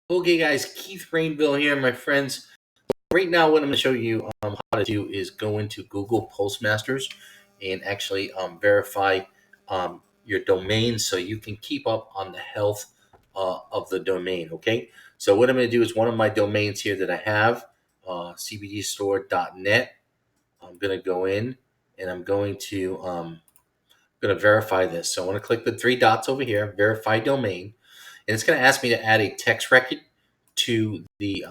Okay, guys, Keith Rainville here, my friends. Right now, what I'm going to show you how to do is go into Google Postmasters and actually verify your domain so you can keep up on the health of the domain. Okay, so what I'm going to do is one of my domains here that I have, cbdstore.net. I'm going to go in and I'm going to verify this. So I want to click the three dots over here, verify domain, and it's going to ask me to add a text record to the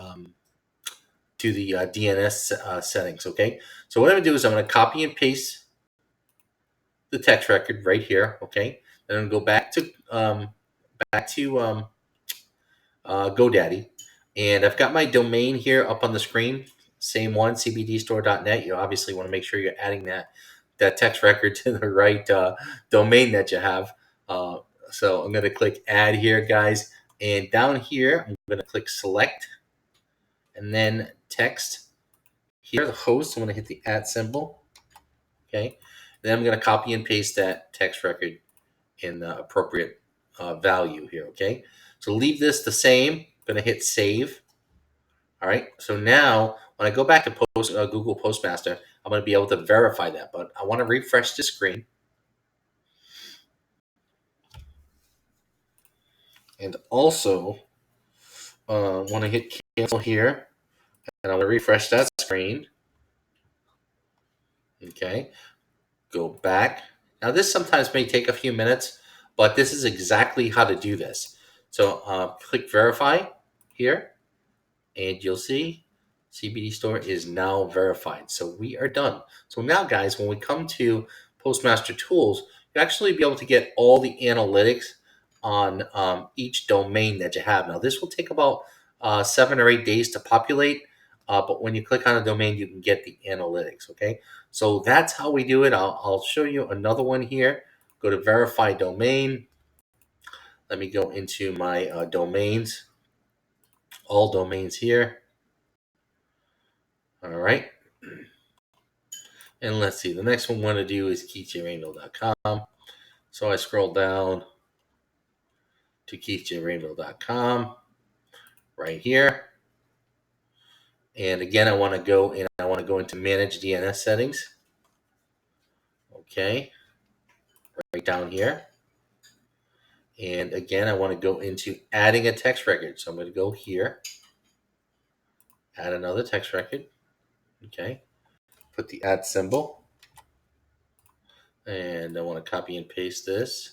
DNS settings. Okay, so what I'm going to do is I'm going to copy and paste the text record right here. Okay, then I'm going to go back to GoDaddy, and I've got my domain here up on the screen. Same one, cbdstore.net. You obviously want to make sure you're adding that text record to the right domain that you have. Uh, so I'm going to click add here, guys, and down here I'm going to click select, and then text. Here, the host, I'm going to hit the @ symbol. Okay, then I'm going to copy and paste that text record in the appropriate value here. Okay, so leave this the same. I'm going to hit save. All right, so now when I go back to Google Postmaster, I'm going to be able to verify that, but I want to refresh the screen. And also want to hit cancel here, and I'm going to refresh that screen. Okay, go back. Now this sometimes may take a few minutes, but this is exactly how to do this. So click verify here, and you'll see CBD Store is now verified. So we are done. So now, guys, when we come to Postmaster Tools, you actually be able to get all the analytics on each domain that you have. Now this will take about 7 or 8 days to populate, but when you click on a domain, you can get the analytics. Okay, so that's how we do it. I'll show you another one here. Go to verify domain. Let me go into my domains, all domains here. All right. And let's see, the next one I want to do is keithjrainville.com. So I scroll down to keithjrainville.com right here. And again, I want to go into manage DNS settings. Okay, right down here. And again, I want to go into adding a text record. So I'm going to go here, add another text record. Okay, put the @ symbol. And I want to copy and paste this.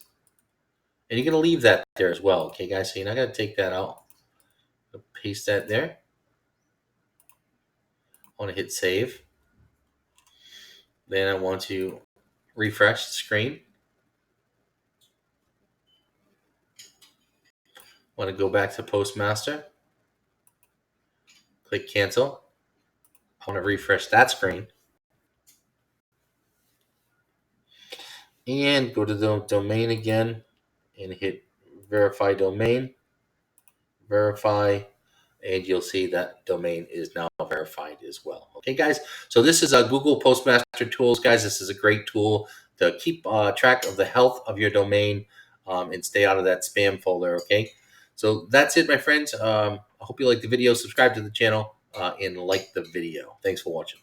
And you're going to leave that there as well. Okay, guys, so you're not going to take that out. Paste that there. I want to hit save. Then I want to refresh the screen. I want to go back to Postmaster. Click cancel. I want to refresh that screen. And go to the domain again and hit verify domain. Verify. And you'll see that domain is now verified as well. Okay, guys. So this is a Google Postmaster Tools, guys. This is a great tool to keep track of the health of your domain and stay out of that spam folder. Okay. So that's it, my friends. I hope you liked the video. Subscribe to the channel and like the video. Thanks for watching.